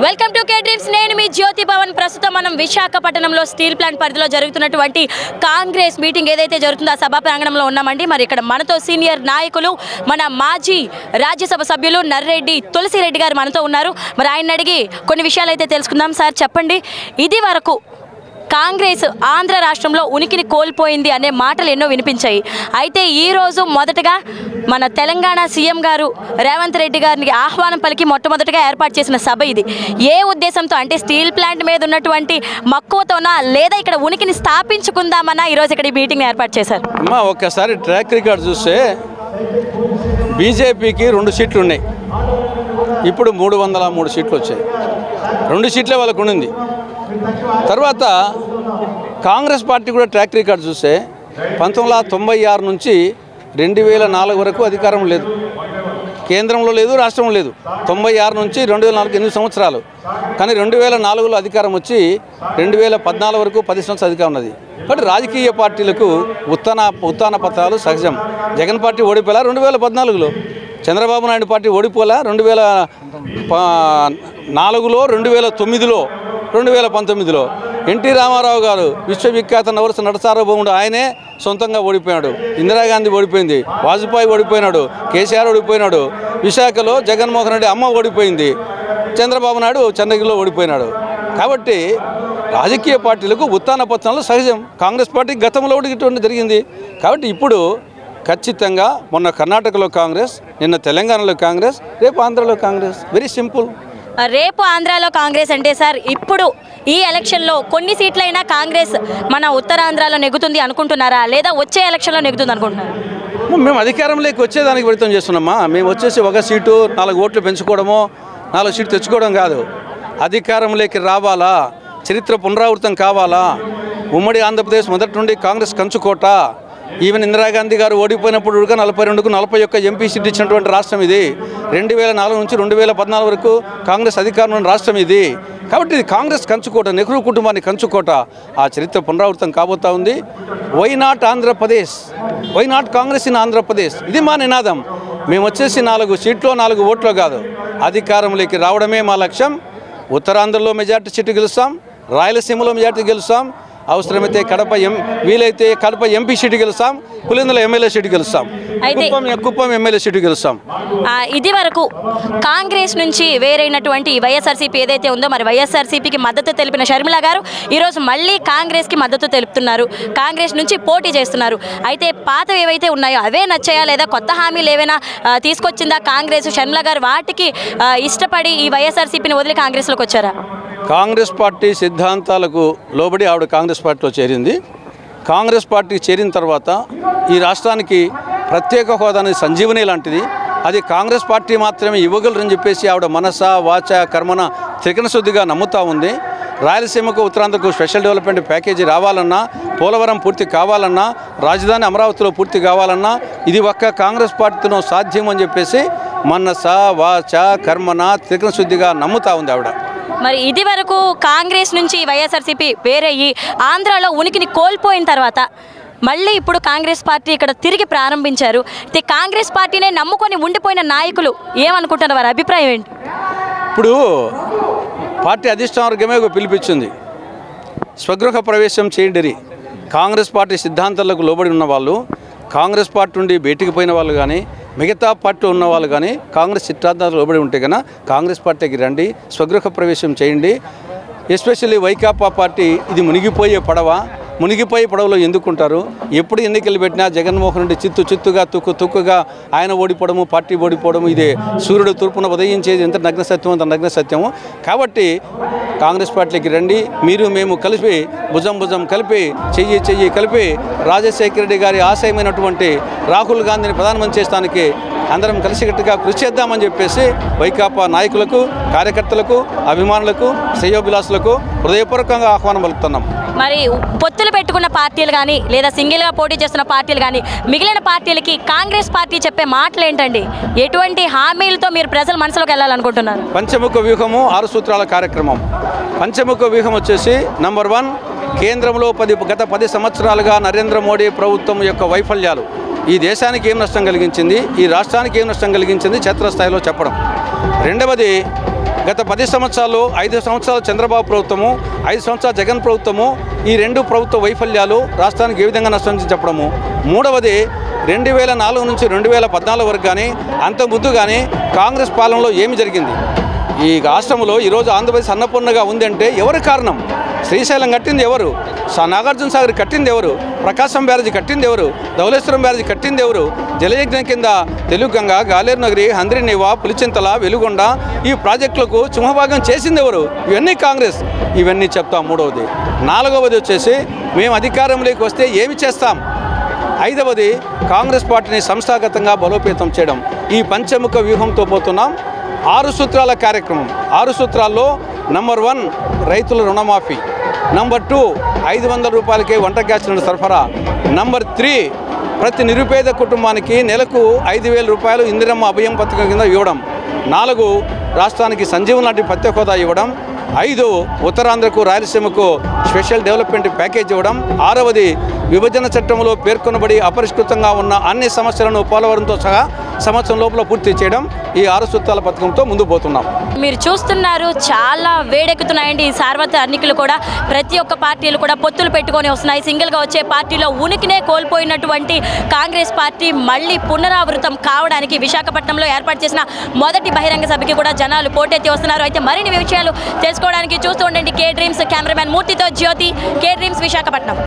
Welcome to K dreams. నేను మీ జ్యోతి భవన్. ప్రస్తుతం మనం విశాఖపట్నంలో స్టీల్ ప్లాంట్ పరిధిలో జరుగుతున్నటువంటి కాంగ్రెస్ మీటింగ్ ఏదైతే జరుగుతుందో ఆ సభా ప్రాంగణంలో ఉన్నామండి. మరి ఇక్కడ మనతో సీనియర్ నాయకులు, మన మాజీ రాజ్యసభ సభ్యులు నర్రెడ్డి తులసిరెడ్డి గారు మనతో ఉన్నారు. మరి ఆయన అడిగి కొన్ని విషయాలు అయితే తెలుసుకుందాం. సార్ చెప్పండి, ఇది వరకు కాంగ్రెస్ ఆంధ్ర రాష్ట్రంలో ఉనికిని కోల్పోయింది అనే మాటలు ఎన్నో వినిపించాయి. అయితే ఈరోజు మొదటగా మన తెలంగాణ సీఎం గారు రేవంత్ రెడ్డి గారికి ఆహ్వానం పలికి మొట్టమొదటిగా ఏర్పాటు చేసిన సభ ఇది. ఏ ఉద్దేశంతో అంటే స్టీల్ ప్లాంట్ మీద ఉన్నటువంటి మక్కువతోనా లేదా ఇక్కడ ఉనికిని స్థాపించుకుందామన్నా ఈరోజు ఇక్కడ ఈ మీటింగ్ ఏర్పాటు చేశారు? అమ్మా ఒక్కసారి ట్రాక్ రికార్డ్ చూస్తే బీజేపీకి 2 సీట్లు ఉన్నాయి, ఇప్పుడు 303 సీట్లు వచ్చాయి. 2 సీట్లే వాళ్ళకు ఉండింది. తర్వాత కాంగ్రెస్ పార్టీ కూడా ట్రాక్ రికార్డ్ చూస్తే 1996 నుంచి 2004 వరకు అధికారం లేదు, కేంద్రంలో లేదు, రాష్ట్రంలో లేదు. 96 నుంచి 2004 8 సంవత్సరాలు. కానీ 2004లో అధికారం వచ్చి 2014 వరకు 10 సంవత్సరాలు అధికారం ఉన్నది. కాబట్టి రాజకీయ పార్టీలకు ఉత్తాన పత్రాలు సహజం. జగన్ పార్టీ ఓడిపోలా 2014లో, చంద్రబాబు నాయుడు పార్టీ ఓడిపోలా 2004లో, 2009లో, 2019లో. ఎన్టీ రామారావు గారు విశ్వవిఖ్యాత నవరస నటసార్వభౌముడు, ఆయనే సొంతంగా ఓడిపోయాడు. ఇందిరాగాంధీ ఓడిపోయింది, వాజ్పేయి ఓడిపోయినాడు, కేసీఆర్ ఓడిపోయినాడు. విశాఖలో జగన్మోహన్ రెడ్డి అమ్మ ఓడిపోయింది, చంద్రబాబు నాయుడు చెన్నగిరిలో ఓడిపోయినాడు. కాబట్టి రాజకీయ పార్టీలకు ఉత్తాన పతనాలు సహజం. కాంగ్రెస్ పార్టీ గతంలో ఇటువంటి జరిగింది. కాబట్టి ఇప్పుడు ఖచ్చితంగా మొన్న కర్ణాటకలో కాంగ్రెస్, నిన్న తెలంగాణలో కాంగ్రెస్, రేపు ఆంధ్రలో కాంగ్రెస్. Very simple. రేపు ఆంధ్రాలో కాంగ్రెస్ అంటే సార్ ఇప్పుడు ఈ ఎలక్షన్లో కొన్ని సీట్లైనా కాంగ్రెస్ మన ఉత్తరాంధ్రలో నెగ్గుతుంది అనుకుంటున్నారా, లేదా వచ్చే ఎలక్షన్లో నెగ్గుతుంది అనుకుంటున్నారా? మేము అధికారంలోకి వచ్చేదానికి ప్రయత్నం చేస్తున్నామా. మేము వచ్చేసి 1 సీటు 4 ఓట్లు పెంచుకోవడమో 4 సీట్లు తెచ్చుకోవడం కాదు. అధికారంలోకి రావాలా, చరిత్ర పునరావృతం కావాలా. ఉమ్మడి ఆంధ్రప్రదేశ్ మొదటి నుండి కాంగ్రెస్ కంచుకోట. ఈవెన్ ఇందిరాగాంధీ గారు ఓడిపోయినప్పుడు 42కు 41 ఎంపీ సీట్ ఇచ్చినటువంటి రాష్ట్రం ఇది. 2004 నుంచి 2014 వరకు కాంగ్రెస్ అధికారంలో ఉన్న రాష్ట్రం ఇది. కాబట్టి ఇది కాంగ్రెస్ కంచుకోట, నెహ్రూ కుటుంబాన్ని కంచుకోట. ఆ చరిత్ర పునరావృతం కాబోతా ఉంది. Why not Andhra Pradesh, why not Congress in Andhra Pradesh, ఇది మా నినాదం. మేము వచ్చేసి 4 సీట్లో 4 ఓట్లో కాదు, అధికారంలోకి రావడమే మా లక్ష్యం. ఉత్తరాంధ్రలో మెజార్టీ సీటు గెలుస్తాం, రాయలసీమలో మెజార్టీ గెలుస్తాం, అవసరమైతే వీలైతే కడప ఎంపీ సీటు గెలుస్తాం, పులిందల ఎమ్మెల్యే సీటు గెలుస్తాం, కుప్పం ఎమ్మెల్యే సీటు గెలుస్తాం. ఇది వరకు కాంగ్రెస్ నుంచి వేరైనటువంటి వైఎస్ఆర్సీపీ ఏదైతే ఉందో, మరి వైఎస్ఆర్సీపీకి మద్దతు తెలిపిన షర్మిల గారు ఈరోజు మళ్ళీ కాంగ్రెస్కి మద్దతు తెలుపుతున్నారు, కాంగ్రెస్ నుంచి పోటీ చేస్తున్నారు. అయితే పాతవి ఏవైతే ఉన్నాయో అవే నచ్చాయా, లేదా కొత్త హామీలు ఏవైనా తీసుకొచ్చిందా కాంగ్రెస్? షర్మిల గారు వాటికి ఇష్టపడి ఈ వైఎస్ఆర్సీపీని వదిలి కాంగ్రెస్లోకి వచ్చారా? కాంగ్రెస్ పార్టీ సిద్ధాంతాలకు లోబడి ఆవిడ కాంగ్రెస్ పార్టీలో చేరింది. కాంగ్రెస్ పార్టీ చేరిన తర్వాత ఈ రాష్ట్రానికి ప్రత్యేక హోదా అనేది సంజీవని లాంటిది. అది కాంగ్రెస్ పార్టీ మాత్రమే ఇవ్వగలరని చెప్పేసి ఆవిడ మనస వాచ కర్మన త్రికరణ శుద్ధిగా నమ్ముతూ ఉంది. రాయలసీమకు ఉత్తరాంధ్రకు స్పెషల్ డెవలప్మెంట్ ప్యాకేజీ రావాలన్నా, పోలవరం పూర్తి కావాలన్నా, రాజధాని అమరావతిలో పూర్తి కావాలన్నా ఇది ఒక్క కాంగ్రెస్ పార్టీతో సాధ్యం అని చెప్పేసి మనస వాచ కర్మన త్రికరణ శుద్ధిగా నమ్ముతూ ఉంది ఆవిడ. మరి ఇది వరకు కాంగ్రెస్ నుంచి వైఎస్ఆర్సీపీ వేరయ్యి ఆంధ్రాలో ఉనికిని కోల్పోయిన తర్వాత మళ్ళీ ఇప్పుడు కాంగ్రెస్ పార్టీ ఇక్కడ తిరిగి ప్రారంభించారు. అయితే కాంగ్రెస్ పార్టీనే నమ్ముకొని ఉండిపోయిన నాయకులు ఏమనుకుంటున్నారు, వారి అభిప్రాయం ఏంటి? ఇప్పుడు పార్టీ అధిష్టాన వర్గమే పిలిపించింది, స్వగృహ ప్రవేశం చేయండి. కాంగ్రెస్ పార్టీ సిద్ధాంతాలకు లోబడి ఉన్న వాళ్ళు, కాంగ్రెస్ పార్టీ నుండి బయటికి పోయిన వాళ్ళు కానీ, మిగతా పార్టీలో ఉన్న వాళ్ళు కానీ కాంగ్రెస్ సిద్ధాంతాలు లోబడి ఉంటే కన్నా కాంగ్రెస్ పార్టీకి రండి, స్వగృహ ప్రవేశం చేయండి. ఎస్పెషల్లీ వైకాపా పార్టీ ఇది మునిగిపోయే పడవ. మునిగిపోయే పడవలో ఎందుకుంటారు? ఎప్పుడు ఎన్నికలు పెట్టినా జగన్మోహన్ రెడ్డి చిత్తుగా తుక్కుగా ఆయన ఓడిపోవడము, పార్టీ ఓడిపోవడము, ఇదే సూర్యుడు తూర్పున ఉదయించేది ఎంత నగ్న సత్యం అంత నగ్న సత్యము. కాబట్టి కాంగ్రెస్ పార్టీకి రండి, మీరు మేము కలిపి భుజం కలిపి చెయ్యి కలిపి రాజశేఖర రెడ్డి గారి ఆశయమైనటువంటి రాహుల్ గాంధీని ప్రధానమంత్రి చేస్తానికి అందరం కలిసికట్టుగా కృషి చేద్దామని చెప్పేసి వైకాపా నాయకులకు, కార్యకర్తలకు, అభిమానులకు, శ్రేయోభిలాసులకు హృదయపూర్వకంగా ఆహ్వానం పలుకుతున్నాం. మరి పొత్తులు పెట్టుకున్న పార్టీలు కానీ, లేదా సింగిల్గా పోటీ చేస్తున్న పార్టీలు కానీ, మిగిలిన పార్టీలకి కాంగ్రెస్ పార్టీ చెప్పే మాటలు ఏంటండి? ఎటువంటి హామీలతో మీరు ప్రజల మనసులోకి వెళ్ళాలనుకుంటున్నారు? పంచముఖ వ్యూహము 6 సూత్రాల కార్యక్రమం. పంచముఖ వ్యూహం వచ్చేసి నంబర్ 1, కేంద్రంలో గత 10 సంవత్సరాలుగా నరేంద్ర మోడీ ప్రభుత్వం యొక్క వైఫల్యాలు ఈ దేశానికి ఏం నష్టం కలిగించింది, ఈ రాష్ట్రానికి ఏం నష్టం కలిగించింది క్షేత్రస్థాయిలో చెప్పడం. రెండవది గత 10 సంవత్సరాలు 5 సంవత్సరాలు చంద్రబాబు ప్రభుత్వము, 5 సంవత్సరాలు జగన్ ప్రభుత్వము, ఈ 2 ప్రభుత్వ వైఫల్యాలు రాష్ట్రానికి ఏ విధంగా నష్టం చెప్పడము. మూడవది 2004 నుంచి 2014 వరకు కానీ అంతకుముందు కానీ కాంగ్రెస్ పాలనలో ఏమి జరిగింది? ఈ రాష్ట్రంలో ఈరోజు ఆంధ్రప్రదేశ్ అన్నపూర్ణగా ఉందంటే ఎవరు కారణం? శ్రీశైలం కట్టింది ఎవరు? నాగార్జున సాగర్ కట్టింది ఎవరు? ప్రకాశం బ్యారేజీ కట్టింది ఎవరు? ధవళేశ్వరం బ్యారేజీ కట్టింది ఎవరు? జలయజ్ఞం కింద తెలుగుగంగ, గాలేరు నగరి, హంద్రినీవా, పులిచింతల, వెలుగొండ ఈ ప్రాజెక్టులకు సింహభాగం చేసింది ఎవరు? ఇవన్నీ కాంగ్రెస్. ఇవన్నీ చెప్తాం. మూడవది. నాలుగవది వచ్చేసి మేము అధికారంలోకి వస్తే ఏమి చేస్తాం? ఐదవది కాంగ్రెస్ పార్టీని సంస్థాగతంగా బలోపేతం చేయడం. ఈ పంచముఖ వ్యూహంతో పోతున్నాం. 6 సూత్రాల కార్యక్రమం. 6 సూత్రాల్లో నంబర్ 1 రైతుల రుణమాఫీ, నంబర్ 2 500 రూపాయలకే వంట గ్యాస్ సిలిండర్ సరఫరా, నంబర్ 3 ప్రతి నిరుపేద కుటుంబానికి నెలకు 5,000 రూపాయలు ఇందిరమ్మ అభయం పథకం కింద ఇవ్వడం, 4 రాష్ట్రానికి సంజీవన్ లాంటి ప్రత్యేక హోదా ఇవ్వడం, 5 ఉత్తరాంధ్రకు రాయలసీమకు స్పెషల్ డెవలప్మెంట్ ప్యాకేజ్ ఇవ్వడం, 6వది విభజన చట్టంలో పేర్కొనబడి అపరిష్కృతంగా ఉన్న అన్ని సమస్యలను పోలవరంతో సహా సంవత్సరం లోపల పూర్తి చేయడం. ఈ 6 సూత్రాల పథకంతో ముందుకు పోతున్నాం. మీరు చూస్తున్నారు, చాలా వేడెక్కుతున్నాయండి ఈ సార్వత్రిక ఎన్నికలు కూడా. ప్రతి ఒక్క పార్టీలు కూడా పొత్తులు పెట్టుకొని వస్తున్నాయి. సింగిల్గా వచ్చే పార్టీలో ఉనికినే కోల్పోయినటువంటి కాంగ్రెస్ పార్టీ మళ్ళీ పునరావృతం కావడానికి విశాఖపట్నంలో ఏర్పాటు చేసిన మొదటి బహిరంగ సభకి కూడా జనాలు పోటెత్తి వస్తున్నారు. అయితే మరిన్ని విషయాలు తెలుసుకోవడానికి చూస్తూ ఉండండి కే డ్రీమ్స్. కెమెరామ్యాన్ మూర్తితో జ్యోతి, కే డ్రీమ్స్, విశాఖపట్నం.